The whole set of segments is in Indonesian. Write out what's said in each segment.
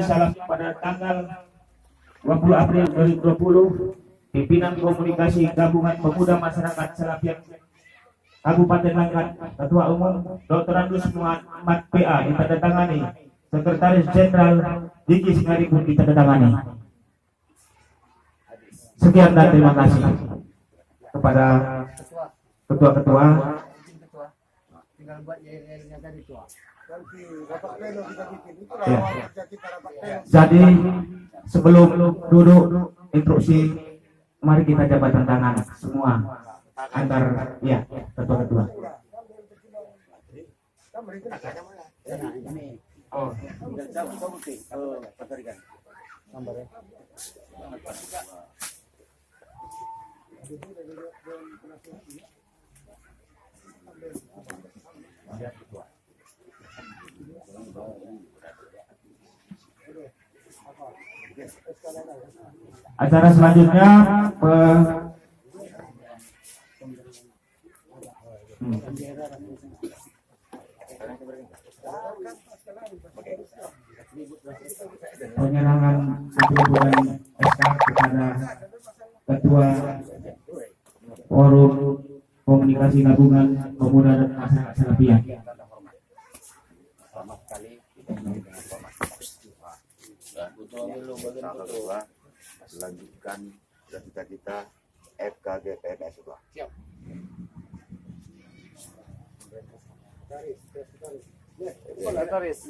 disalap pada tanggal 20 April 2020, pimpinan komunikasi gabungan pemuda masyarakat Salapian Kabupaten Langkat, Ketua Umum Dr. Andus Muhammad PA ditandatangani, Sekretaris Jenderal Diki Singari pun ditandatangani. Sekian dan terima kasih kepada ketua-ketua. Ya. Jadi sebelum duduk instruksi, mari kita jabatan tangan semua antar ya ketua-ketua. Acara selanjutnya penyerangan atribusi SK kepada Ketua Forum Komunikasi Gabungan Pemuda dan Masyarakat Salapian. Sama sekali kita lanjutkan cita-cita FKGPMS itu. Siap. Garis.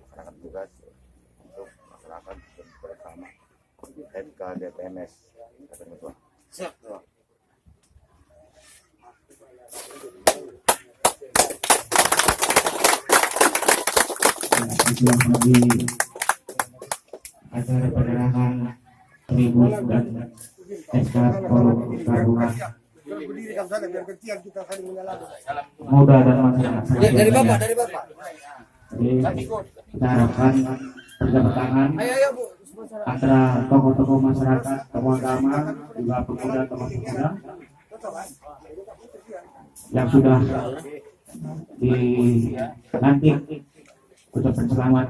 Masyarakat tugas untuk masyarakat bersama FKGPMS. Siap. Itulah lagi acara penyerahan tribun dan SK Forum Gabungan Muda dan Masyarakat Salapian. Dari Bapak. Jadi kita harapkan berjabat tangan antara tokoh-tokoh masyarakat, tokoh agama, juga pemuda, tokoh pemuda yang sudah dilantik, ucapan selamat.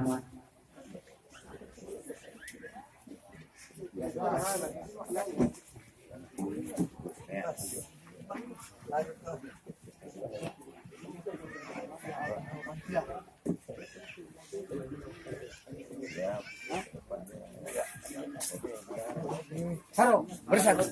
Halo, bersatu.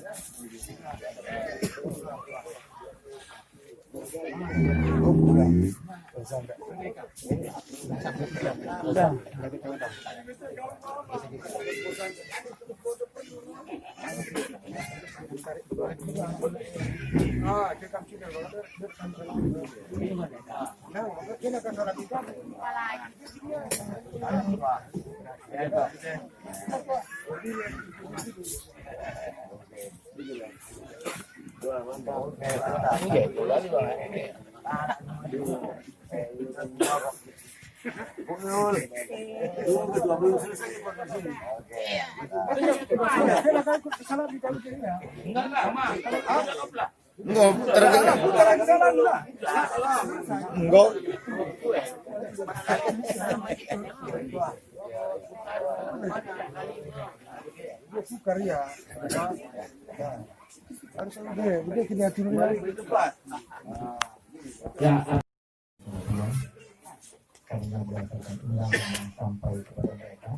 Karena berdasarkan undangan sampai kepada mereka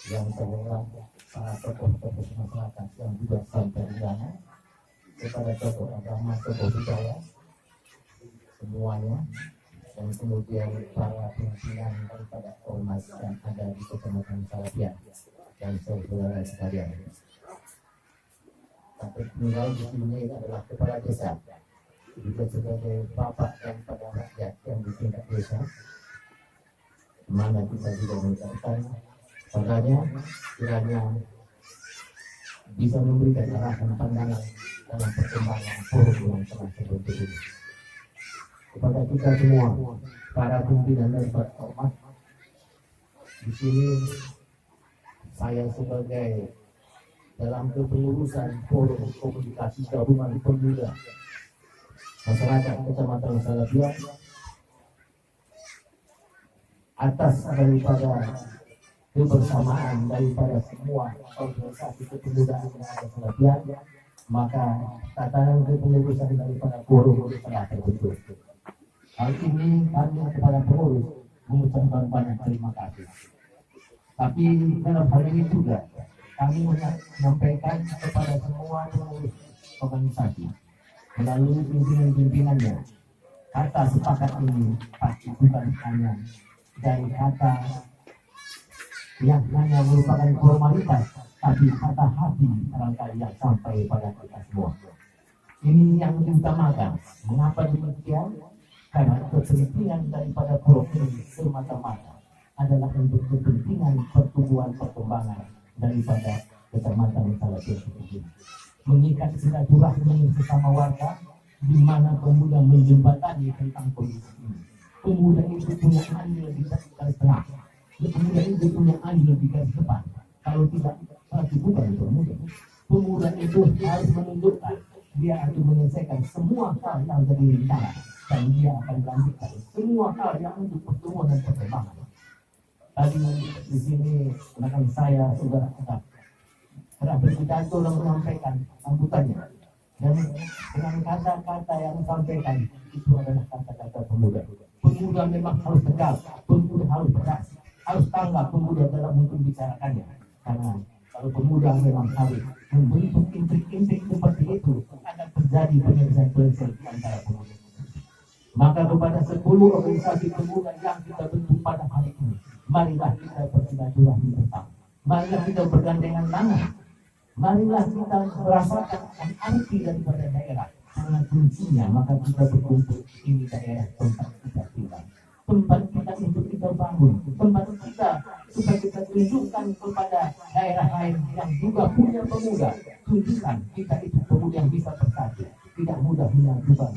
yang kedua para tokoh-tokoh masyarakat yang juga sampai undangan kepada tokoh agama, tokoh budaya semuanya, dan kemudian para pimpinan daripada ormas yang ada di Kecamatan Salapian dan saudara sekalian. Sampai tinggal di sini adalah kepala desa, juga sebagai bapak dan pada rakyat yang di tingkat desa, mana kita juga mengucapkan padanya kiranya bisa memberikan arahan pandangan dalam perkembangan forum yang telah terbentuk ini. Kepada kita semua, para pimpinan dan ormas, di sini saya sebagai dalam kepengurusan forum komunikasi gabungan pemuda masyarakat Kecamatan Salapian atas daripada kebersamaan daripada semua organisasi kepemudaan yang ada Salapian, maka tatanan kepengurusan daripada forum telah terbentuk. Hal ini kami kepada pengurus mengucapkan banyak terima kasih. Tapi dalam hal ini juga kami menyampaikan kepada semua pengurus organisasi melalui pimpinan-pimpinannya, kata sepakat ini pasti bukan hanya dari kata yang hanya merupakan formalitas, tapi kata hati barangkali yang sampai pada kita semua. Ini yang diutamakan. Mengapa demikian? Karena kepentingan daripada forum ini semata-mata adalah untuk kepentingan pertumbuhan perkembangan daripada Kecamatan Salapian ini. Mengikat silaturahmi sesama warga, di mana pemuda menjembatani tentang kondisi ini. Pemuda itu punya andil di garis tengah. Pemuda itu punya andil di garis depan. Kalau tidak, berarti bukan pemuda. Pemuda itu harus menunjukkan dia akan menyelesaikan semua hal yang jadi rintangan, dan dia akan melanjutkan semua hal yang untuk pertumbuhan dan perkembangan. Tadi di sini rekan saya sudah berpidato dan menyampaikan sambutannya, dan dengan kata-kata yang disampaikan itu adalah kata-kata pemuda. Pemuda memang harus tegas, pemuda harus keras, harus tanggap pemuda dalam untuk bicarakannya. Karena kalau pemuda memang harus membentuk intrik-intrik seperti itu, akan terjadi penyelesaian di antara pemuda. Maka kepada 10 organisasi pemuda yang kita bentuk pada hari ini, marilah kita bersilaturahmi bersama. Marilah kita bergandengan tangan. Marilah kita merasakan arti daripada daerah. Karena kuncinya maka kita berkumpul ini daerah tempat kita tinggal, tempat kita untuk kita bangun, tempat kita supaya kita tunjukkan kepada daerah lain yang juga punya pemuda. Tunjukkan kita itu pemuda yang bisa bersatu. Tidak mudah menyatukan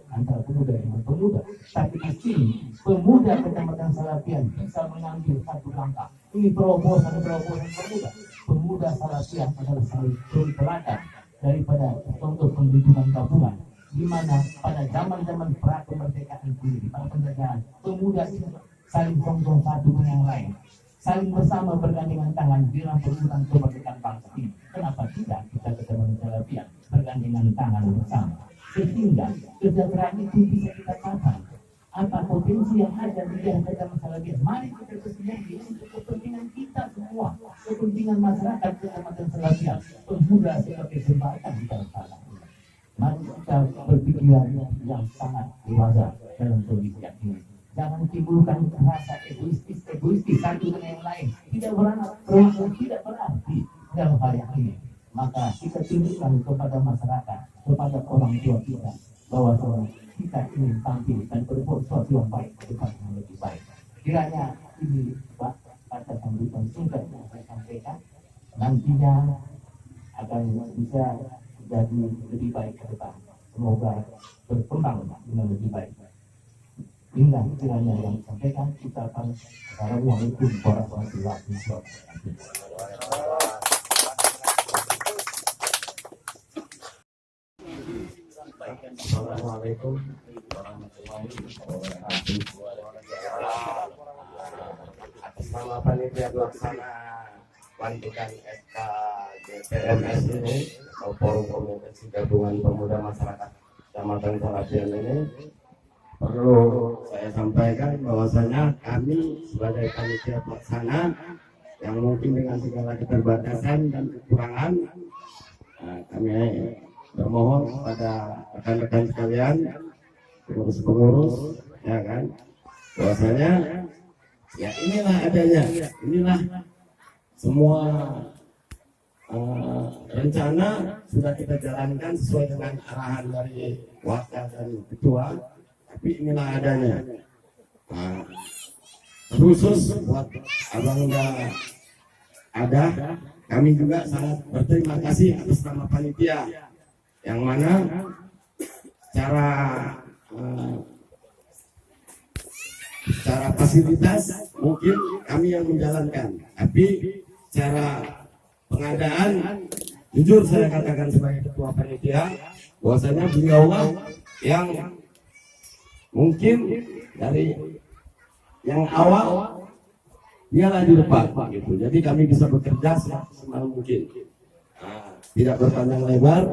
antara pemuda dengan pemuda, tapi di sini pemuda Kecamatan Salapian bisa mengambil satu langkah. Ini terobosan pemuda. Pemuda Salapian adalah saling teladan daripada contoh pembentukan gabungan, di mana pada zaman-zaman pra kemerdekaan sendiri, pada penjajahan, pemuda itu saling song-song satu dengan yang lain, saling bersama bergandengan tangan dalam perwujudan kemerdekaan bangsa ini. Kenapa tidak kita Kecamatan Salapian bergandengan tangan bersama, sehingga kesejahteraan itu bisa kita capai. Apa potensi yang ada di dalam Kecamatan Salapian? Mari kita bersinergi untuk kepentingan kita semua, kepentingan masyarakat Kecamatan Salapian. Pemuda sebagai jembatan di dalam sana. Mari kita berpikiran yang sangat dewasa dalam kondisi ini. Jangan timbulkan rasa egoistis satu dengan yang lain. Tidak berarti dalam hal yang ini. Maka kita tunjukkan kepada masyarakat, kepada orang tua kita, bahwa kita ingin tampil dan berbuat sesuatu yang baik ke depan yang lebih baik. Kiranya ini kata sambutan singkat yang saya sampaikan, nantinya akan bisa jadi lebih baik ke depan. Semoga berkembang dengan lebih baik. Inilah kiranya yang disampaikan. Kita akan Assalamualaikum warahmatullahi wabarakatuh. Assalamualaikum warahmatullahi wabarakatuh. Atas nama panitia pelaksana pelantikan SK GPMS ini atau Forum Komunikasi Gabungan Pemuda Masyarakat Kecamatan Salapian ini, perlu saya sampaikan bahwasanya kami sebagai panitia pelaksana yang mungkin dengan segala keterbatasan dan kekurangan, kami bermohon kepada rekan-rekan sekalian, pengurus-pengurus, ya kan, bahwasanya ya inilah adanya, inilah semua rencana sudah kita jalankan sesuai dengan arahan dari wakil dan ketua, tapi inilah adanya. Khusus buat abang nggak ada, kami juga sangat berterima kasih atas nama panitia, yang mana cara fasilitas mungkin kami yang menjalankan, tapi cara pengadaan jujur saya katakan sebagai ketua panitia bahwasanya beliau yang mungkin dari yang awal dialah di depan gitu. Jadi kami bisa bekerja semaksimal mungkin. Nah, tidak berpanjang lebar.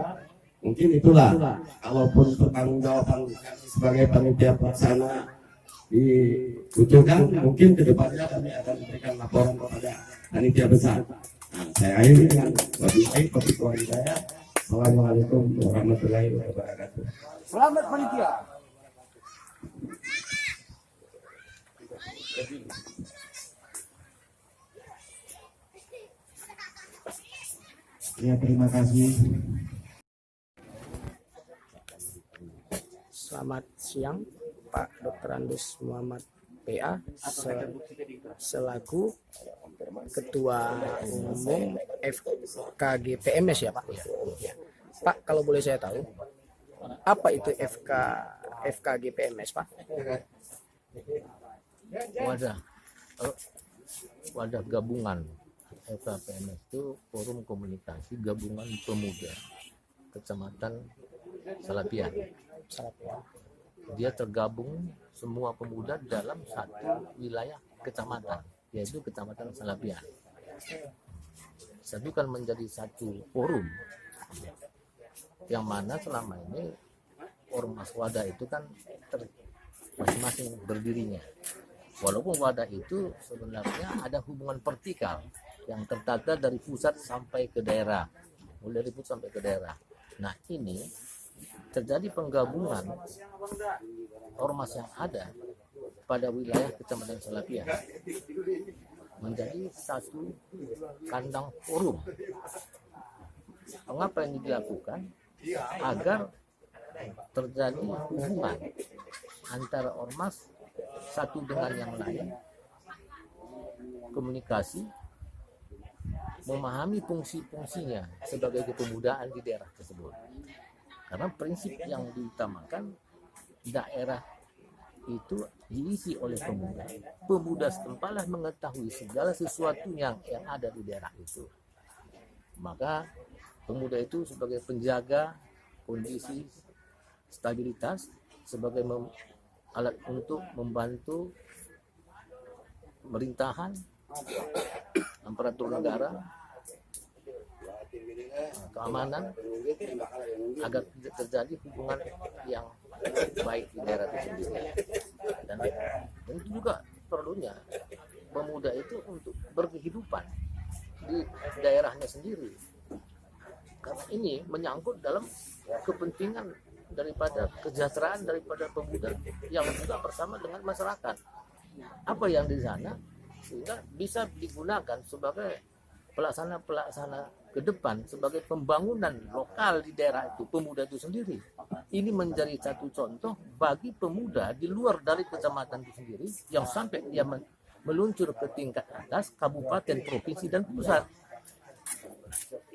Mungkin itulah, kalaupun pertanggungjawaban sebagai panitia pelaksana dibutuhkan, mungkin kedepannya kami akan memberikan laporan kepada panitia besar. Nah, saya akhiri dengan wabillahi taufiq wal hidayah. Assalamualaikum warahmatullahi wabarakatuh. Selamat panitia. Ya, terima kasih. Selamat siang Pak Dr. Andus Muhammad PA selaku Ketua Umum FKG PMS ya Pak. Ya. Pak, kalau boleh saya tahu apa itu FKG PMS Pak? Wadah gabungan FKPMS itu Forum Komunikasi Gabungan Pemuda Kecamatan Salapian. Dia tergabung semua pemuda dalam satu wilayah kecamatan, yaitu Kecamatan Salapian. Satukan menjadi satu forum, yang mana selama ini ormas wadah itu kan masing-masing berdirinya. Walaupun wadah itu sebenarnya ada hubungan vertikal yang tertata dari pusat sampai ke daerah, mulai dari pusat sampai ke daerah. Nah, ini terjadi penggabungan ormas yang ada pada wilayah Kecamatan Salapian menjadi satu kandang forum. Mengapa ini dilakukan? Agar terjadi hubungan antara ormas satu dengan yang lain, komunikasi, memahami fungsi-fungsinya sebagai kepemudaan di daerah tersebut. Karena prinsip yang diutamakan, daerah itu diisi oleh pemuda. Pemuda setempatlah mengetahui segala sesuatu yang ada di daerah itu. Maka pemuda itu sebagai penjaga kondisi stabilitas, sebagai alat untuk membantu pemerintahan, aparatur negara, keamanan, agar tidak terjadi hubungan yang baik di daerah itu sendiri. Dan itu juga perlunya pemuda itu untuk berkehidupan di daerahnya sendiri, karena ini menyangkut dalam kepentingan daripada kesejahteraan daripada pemuda yang juga bersama dengan masyarakat. Apa yang di sana sehingga bisa digunakan sebagai pelaksana ke depan, sebagai pembangunan lokal di daerah itu, pemuda itu sendiri. Ini menjadi satu contoh bagi pemuda di luar dari kecamatan itu sendiri, yang sampai dia meluncur ke tingkat atas, kabupaten, provinsi, dan pusat.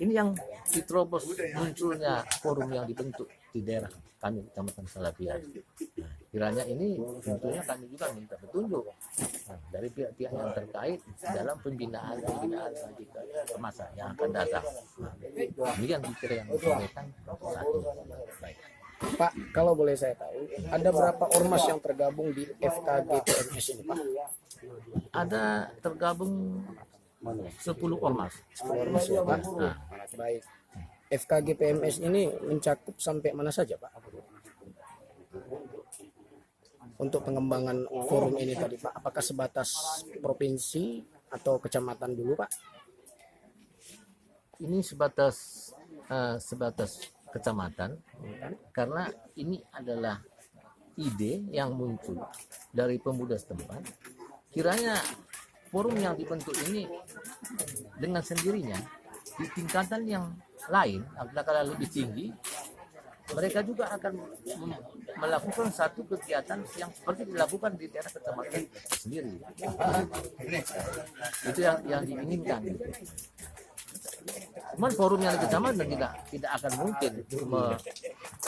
Ini yang diterobos munculnya forum yang dibentuk di daerah kami, Kecamatan Salapian. Nah, kiranya ini tentunya kami juga minta petunjuk dari pihak-pihak yang terkait dalam pembinaan nanti ke masa yang akan datang. Ini yang dikira yang disampaikan saat ini. Baik. Pak, kalau boleh saya tahu, ada berapa ormas yang tergabung di FKG PMS ini Pak? Ada tergabung 10 ormas. 10 ormas ya Pak. Nah, baik. FKG PMS ini mencakup sampai mana saja Pak? Untuk pengembangan forum ini tadi Pak, apakah sebatas provinsi atau kecamatan dulu Pak? Ini sebatas kecamatan, karena ini adalah ide yang muncul dari pemuda setempat. Kiranya forum yang dibentuk ini dengan sendirinya di tingkatan yang lain, apabila lebih tinggi, mereka juga akan melakukan satu kegiatan yang seperti dilakukan di daerah kecamatan sendiri. Itu yang diinginkan. Cuman forum yang di kecamatan tidak akan mungkin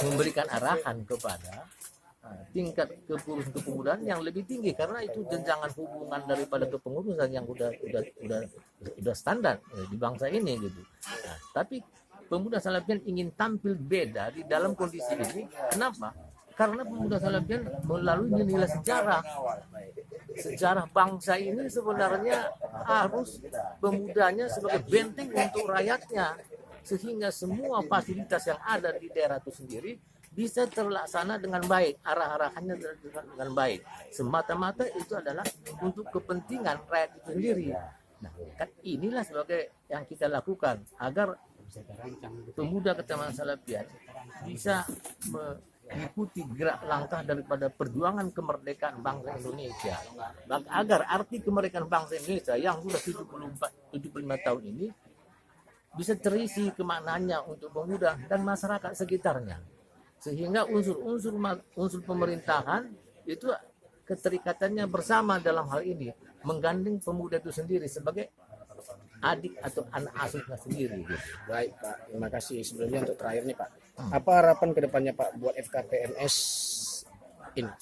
memberikan arahan kepada tingkat kepemudaan yang lebih tinggi, karena itu jenjangan hubungan daripada kepengurusan yang udah standar di bangsa ini gitu. Nah, tapi pemuda Salapian ingin tampil beda di dalam kondisi ini. Kenapa? Karena pemuda Salapian melalui nilai sejarah bangsa ini sebenarnya harus pemudanya sebagai benteng untuk rakyatnya, sehingga semua fasilitas yang ada di daerah itu sendiri bisa terlaksana dengan baik, arah-arahannya dengan baik. Semata-mata itu adalah untuk kepentingan rakyat itu sendiri. Nah, kan inilah sebagai yang kita lakukan agar pemuda Kecamatan Salapian bisa mengikuti gerak langkah daripada perjuangan kemerdekaan bangsa Indonesia, agar arti kemerdekaan bangsa Indonesia yang sudah 75 tahun ini bisa terisi kemaknaannya untuk pemuda dan masyarakat sekitarnya, sehingga unsur pemerintahan itu keterikatannya bersama dalam hal ini, menggandeng pemuda itu sendiri sebagai adik atau anak asuhnya sendiri. Baik Pak, terima kasih. Sebelumnya untuk terakhir nih Pak, apa harapan kedepannya Pak buat FKPMS ini?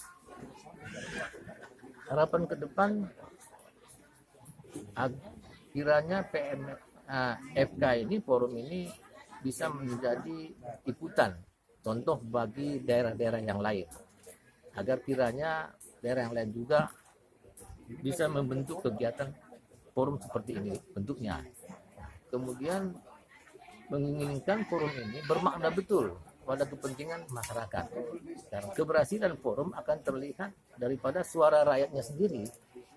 Harapan ke depan kiranya FK ini, forum ini bisa menjadi ikutan contoh bagi daerah-daerah yang lain, agar kiranya daerah yang lain juga bisa membentuk kegiatan forum seperti ini bentuknya. Kemudian menginginkan forum ini bermakna betul pada kepentingan masyarakat. Dan keberhasilan forum akan terlihat daripada suara rakyatnya sendiri.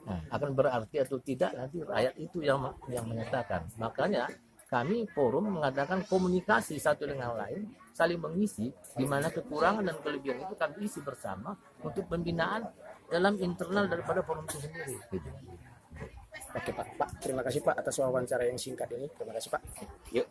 Nah, akan berarti atau tidak nanti rakyat itu yang menyatakan. Makanya kami forum mengadakan komunikasi satu dengan lain, saling mengisi, di mana kekurangan dan kelebihan itu kami isi bersama untuk pembinaan dalam internal daripada forum itu sendiri. Gitu. Oke Pak, terima kasih Pak atas wawancara yang singkat ini. Terima kasih Pak. Yuk.